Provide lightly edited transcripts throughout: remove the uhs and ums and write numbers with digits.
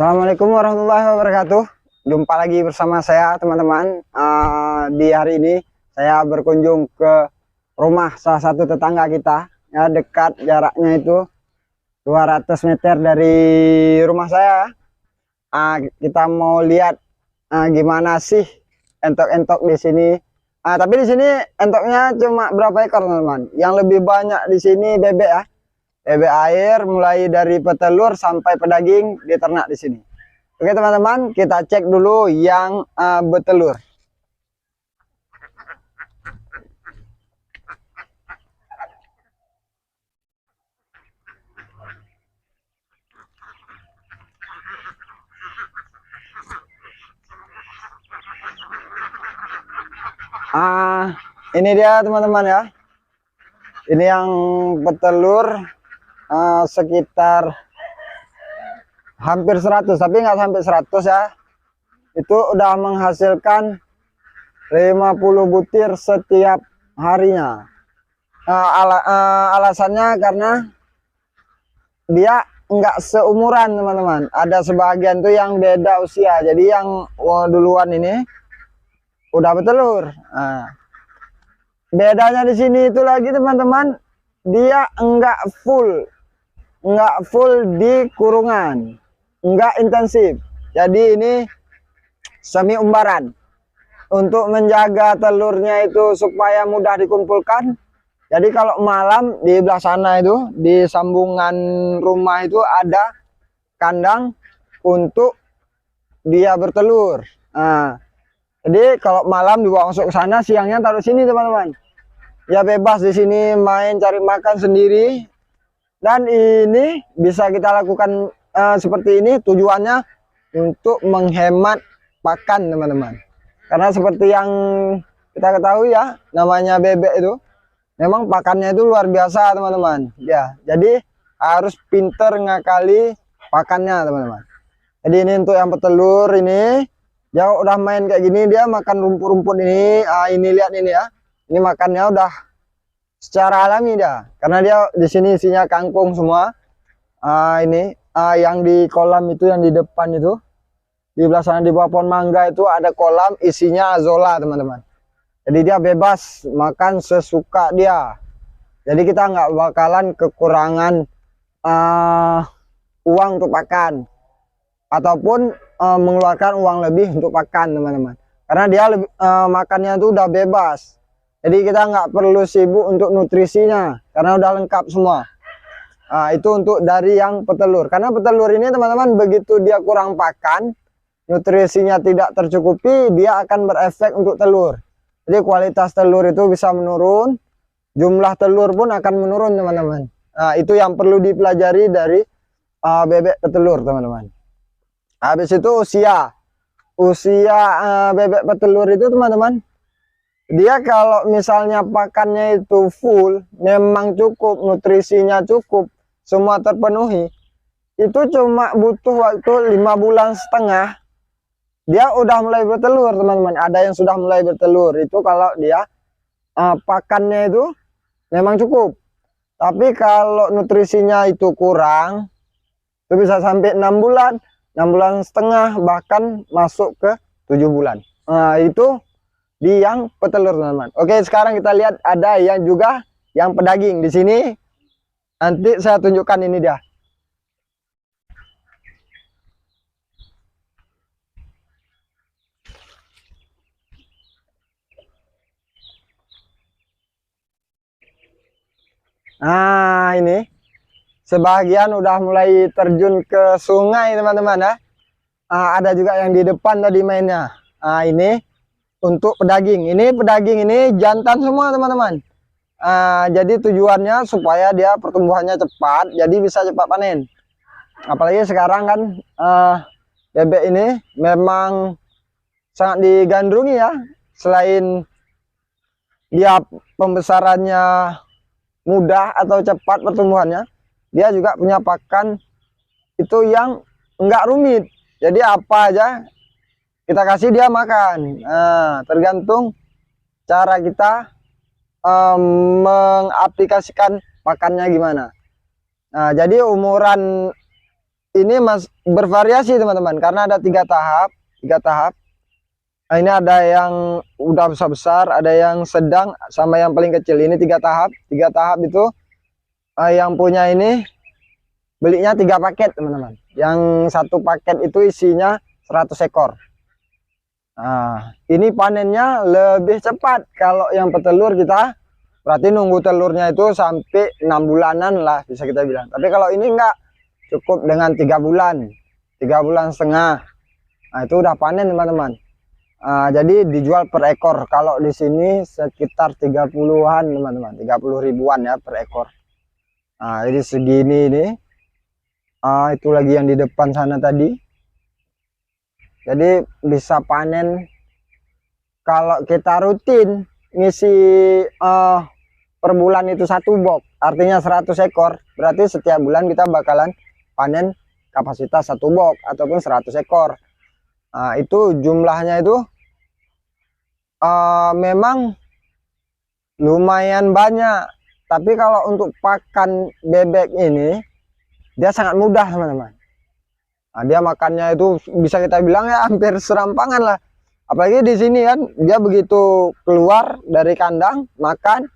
Assalamualaikum warahmatullahi wabarakatuh. Jumpa lagi bersama saya teman-teman. Di hari ini saya berkunjung ke rumah salah satu tetangga kita. Ya, dekat, jaraknya itu 200 meter dari rumah saya. Kita mau lihat gimana sih entok-entok di sini. Tapi di sini entoknya cuma berapa ekor teman-teman? Yang lebih banyak di sini bebek ya. Bebek air mulai dari petelur sampai pedaging diternak di sini. Oke teman-teman, kita cek dulu yang betelur. Ini dia teman-teman ya. Ini yang petelur. Sekitar hampir 100, tapi nggak sampai 100 ya. Itu udah menghasilkan 50 butir setiap harinya. Alasannya karena dia nggak seumuran teman-teman. Ada sebagian tuh yang beda usia, jadi yang duluan ini udah betelur. Bedanya di sini itu lagi teman-teman, dia nggak full di kurungan, nggak intensif. Jadi ini semi umbaran untuk menjaga telurnya itu supaya mudah dikumpulkan. Jadi kalau malam di belah sana itu di sambungan rumah itu ada kandang untuk dia bertelur. Jadi kalau malam dibawa masuk ke sana, siangnya taruh sini teman-teman. Ya bebas di sini main cari makan sendiri. Dan ini bisa kita lakukan seperti ini, tujuannya untuk menghemat pakan teman-teman. Karena seperti yang kita ketahui ya, namanya bebek itu memang pakannya itu luar biasa teman-teman. Ya, jadi harus pinter ngakali pakannya teman-teman. Jadi ini untuk yang petelur ini, dia udah main kayak gini, dia makan rumput-rumput ini. Ini lihat ini ya, ini makannya udah secara alami dah, karena dia di sini isinya kangkung semua. Ini yang di kolam itu, yang di depan itu, di belah sana di bawah pohon mangga itu ada kolam isinya azolla teman-teman. Jadi dia bebas makan sesuka dia. Jadi kita nggak bakalan kekurangan uang untuk pakan ataupun mengeluarkan uang lebih untuk pakan teman-teman. Karena dia makannya itu udah bebas. Jadi kita nggak perlu sibuk untuk nutrisinya karena udah lengkap semua. Itu untuk dari yang petelur. Karena petelur ini teman-teman, begitu dia kurang pakan, nutrisinya tidak tercukupi, dia akan berefek untuk telur. Jadi kualitas telur itu bisa menurun, jumlah telur pun akan menurun teman-teman. Itu yang perlu dipelajari dari bebek petelur teman-teman. Habis itu usia bebek petelur itu teman-teman, dia kalau misalnya pakannya itu full, memang cukup, nutrisinya cukup, semua terpenuhi, itu cuma butuh waktu 5,5 bulan, dia udah mulai bertelur teman-teman. Ada yang sudah mulai bertelur itu kalau dia pakannya itu memang cukup. Tapi kalau nutrisinya itu kurang, itu bisa sampai 6 bulan, 6,5 bulan, bahkan masuk ke 7 bulan. Itu di yang petelur teman-teman. Oke, sekarang kita lihat ada yang juga yang pedaging di sini. Nanti saya tunjukkan ini dia. Ini sebagian udah mulai terjun ke sungai teman-teman ya. Ada juga yang di depan tadi mainnya. Ini untuk pedaging. Ini pedaging ini jantan semua teman-teman. Jadi tujuannya supaya dia pertumbuhannya cepat, jadi bisa cepat panen. Apalagi sekarang kan bebek ini memang sangat digandrungi ya. Selain dia pembesarannya mudah atau cepat pertumbuhannya, dia juga punya pakan itu yang enggak rumit. Jadi apa aja kita kasih dia makan. Tergantung cara kita mengaplikasikan pakannya gimana. Jadi umuran ini mas bervariasi teman-teman, karena ada tiga tahap. Nah, ini ada yang udah besar, ada yang sedang, sama yang paling kecil. Ini tiga tahap itu yang punya ini belinya 3 paket teman-teman. Yang satu paket itu isinya 100 ekor. Nah, ini panennya lebih cepat. Kalau yang petelur kita berarti nunggu telurnya itu sampai 6 bulanan lah bisa kita bilang. Tapi kalau ini enggak, cukup dengan 3 bulan, 3,5 bulan. Nah, itu udah panen teman-teman. Jadi dijual per ekor. Kalau di sini sekitar 30-an teman-teman, 30 ribuan ya per ekor. Nah, jadi segini ini. Itu lagi yang di depan sana tadi. Jadi bisa panen kalau kita rutin ngisi per bulan itu 1 box, artinya 100 ekor. Berarti setiap bulan kita bakalan panen kapasitas 1 box ataupun 100 ekor. Itu jumlahnya itu memang lumayan banyak. Tapi kalau untuk pakan bebek ini dia sangat mudah teman-teman. Dia makannya itu bisa kita bilang ya hampir serampangan lah. Apalagi di sini kan dia begitu keluar dari kandang makan,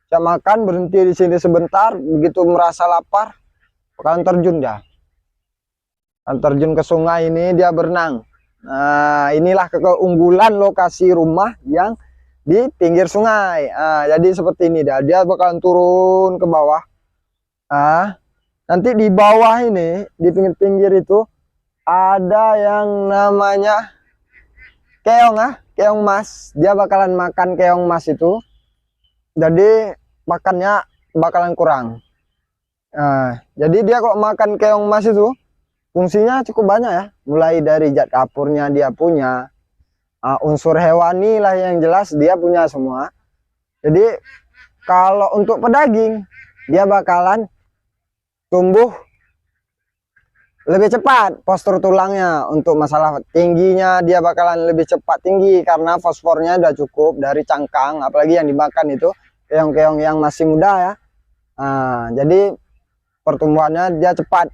bisa makan berhenti di sini sebentar, begitu merasa lapar bakalan terjun dia. Terjun ke sungai ini dia berenang. Nah, inilah keunggulan lokasi rumah yang di pinggir sungai. Jadi seperti ini dia bakalan turun ke bawah. Nanti di bawah ini, di pinggir-pinggir itu ada yang namanya keong keong mas. Dia bakalan makan keong mas itu. Jadi makannya bakalan kurang. Jadi dia kalau makan keong mas itu fungsinya cukup banyak ya. Mulai dari zat kapurnya dia punya, unsur hewani lah yang jelas dia punya semua. Jadi kalau untuk pedaging dia bakalan tumbuh lebih cepat postur tulangnya. Untuk masalah tingginya dia bakalan lebih cepat tinggi karena fosfornya udah cukup dari cangkang, apalagi yang dimakan itu keong-keong yang masih muda ya. Jadi pertumbuhannya dia cepat.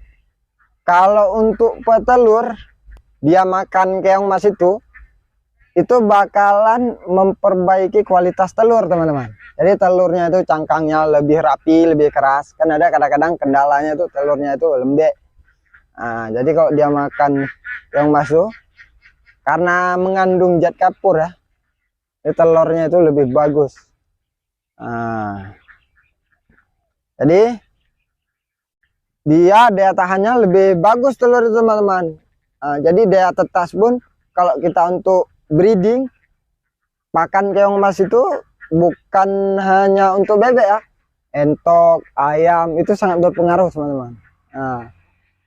Kalau untuk petelur dia makan keong mas itu bakalan memperbaiki kualitas telur teman-teman. Jadi telurnya itu cangkangnya lebih rapi, lebih keras. Kan ada kadang-kadang kendalanya itu telurnya itu lembek. Jadi kalau dia makan yang masuk karena mengandung zat kapur ya, telurnya itu lebih bagus. Jadi dia daya tahannya lebih bagus telur itu teman-teman. Jadi daya tetas pun kalau kita untuk breeding pakan keong mas itu bukan hanya untuk bebek ya, entok, ayam itu sangat berpengaruh teman-teman.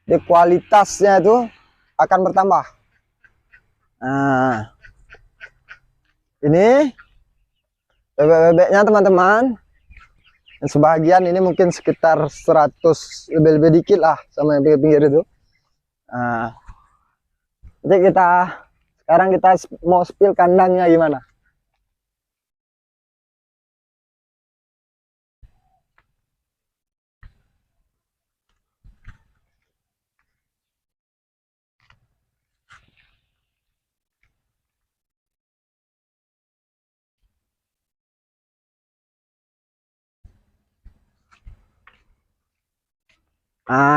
Di kualitasnya itu akan bertambah. Ini bebek-bebeknya teman-teman. Sebagian ini mungkin sekitar 100 lebih dikit lah sama yang pinggir-pinggir itu. Jadi sekarang kita mau spill kandangnya gimana.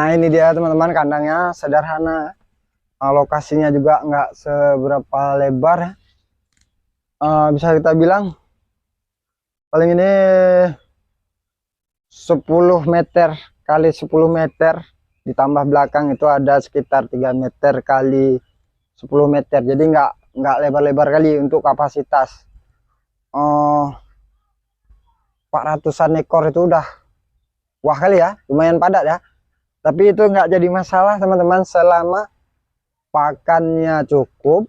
Ini dia teman-teman kandangnya sederhana. Lokasinya juga nggak seberapa lebar ya. Bisa kita bilang paling ini 10 meter kali 10 meter, ditambah belakang itu ada sekitar 3 meter kali 10 meter. Jadi nggak lebar-lebar kali untuk kapasitas 400-an ekor itu udah wah kali ya, lumayan padat ya. Tapi itu nggak jadi masalah teman-teman selama pakannya cukup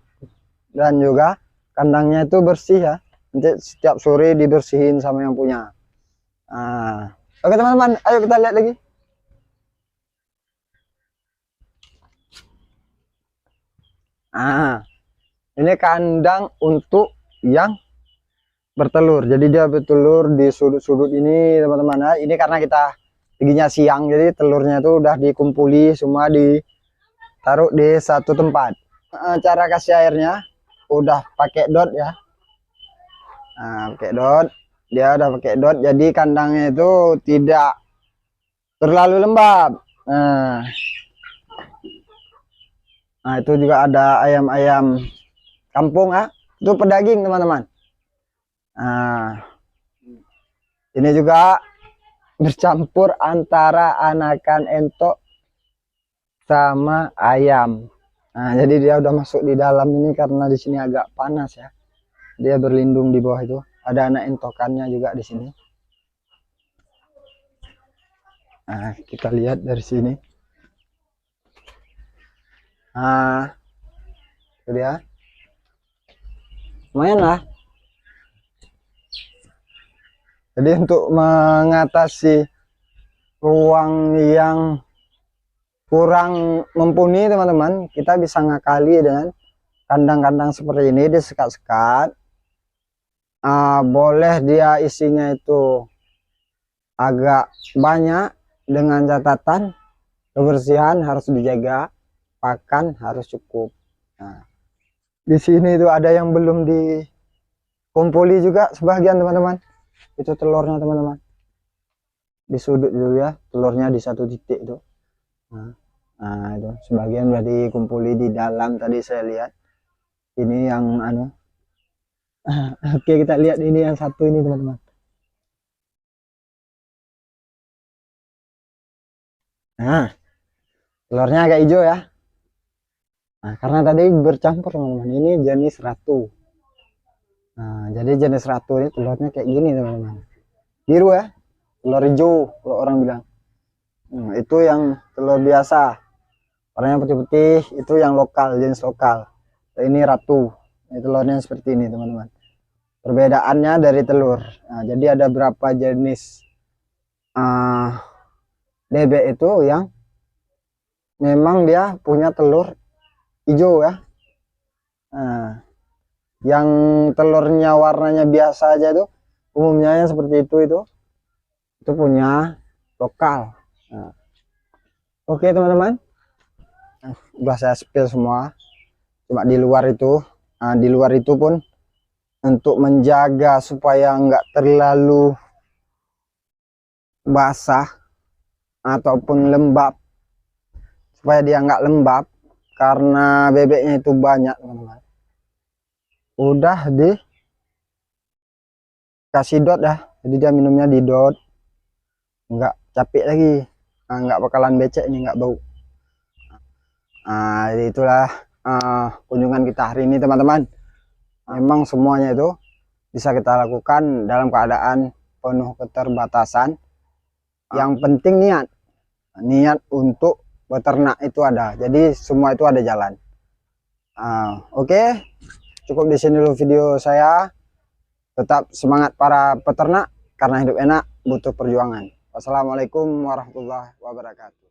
dan juga kandangnya itu bersih ya. Nanti setiap sore dibersihin sama yang punya. Oke teman-teman, ayo kita lihat lagi. Ini kandang untuk yang bertelur. Jadi dia bertelur di sudut-sudut ini teman-teman. Ini karena kita giginya siang, jadi telurnya itu udah dikumpuli semua di taruh di satu tempat. Cara kasih airnya udah pakai dot ya. Nah, pakai dot, dia udah pakai dot, jadi kandangnya itu tidak terlalu lembab. Nah, itu juga ada ayam-ayam kampung ya, itu pedaging teman-teman. Nah, ini juga bercampur antara anakan entok sama ayam. Nah, jadi dia udah masuk di dalam ini karena di sini agak panas ya. Dia berlindung di bawah itu. Ada anak entokannya juga di sini. Nah, kita lihat dari sini. Nah, itu dia. Lumayan lah. Jadi untuk mengatasi ruang yang kurang mumpuni teman-teman, kita bisa ngakali dengan kandang-kandang seperti ini disekat-sekat. Boleh dia isinya itu agak banyak dengan catatan kebersihan harus dijaga, pakan harus cukup. Nah, di sini itu ada yang belum dikumpuli juga sebagian teman-teman. Itu telurnya teman-teman. Di sudut dulu ya, telurnya di satu titik itu. Nah, itu sebagian udah dikumpuli di dalam tadi saya lihat. Ini yang Oke, kita lihat ini yang satu ini teman-teman. Nah, telurnya agak hijau ya. Nah, karena tadi bercampur teman-teman. Ini jenis ratu. Nah, jadi jenis ratu ini telurnya kayak gini teman-teman. Biru ya, telur hijau kalau orang bilang. Itu yang telur biasa. Warnanya putih-putih, itu yang lokal, jenis lokal. Ini ratu. Ini telurnya seperti ini teman-teman. Perbedaannya dari telur. Nah, jadi ada berapa jenis bebek itu yang memang dia punya telur hijau ya. Nah, yang telurnya warnanya biasa aja itu umumnya yang seperti itu punya lokal. Nah, oke teman-teman, udah saya spill semua. Cuma di luar itu, di luar itu pun untuk menjaga supaya nggak terlalu basah ataupun lembab, supaya dia nggak lembab karena bebeknya itu banyak teman-teman. Udah dikasih dot ya, jadi dia minumnya di dot, nggak capek lagi. Nggak bakalan becek ini, nggak bau. Jadi itulah kunjungan kita hari ini teman-teman. Memang semuanya itu bisa kita lakukan dalam keadaan penuh keterbatasan. Yang penting niat untuk beternak itu ada, jadi semua itu ada jalan. Oke, cukup di sini dulu video saya. Tetap semangat para peternak, karena hidup enak butuh perjuangan. Wassalamualaikum warahmatullahi wabarakatuh.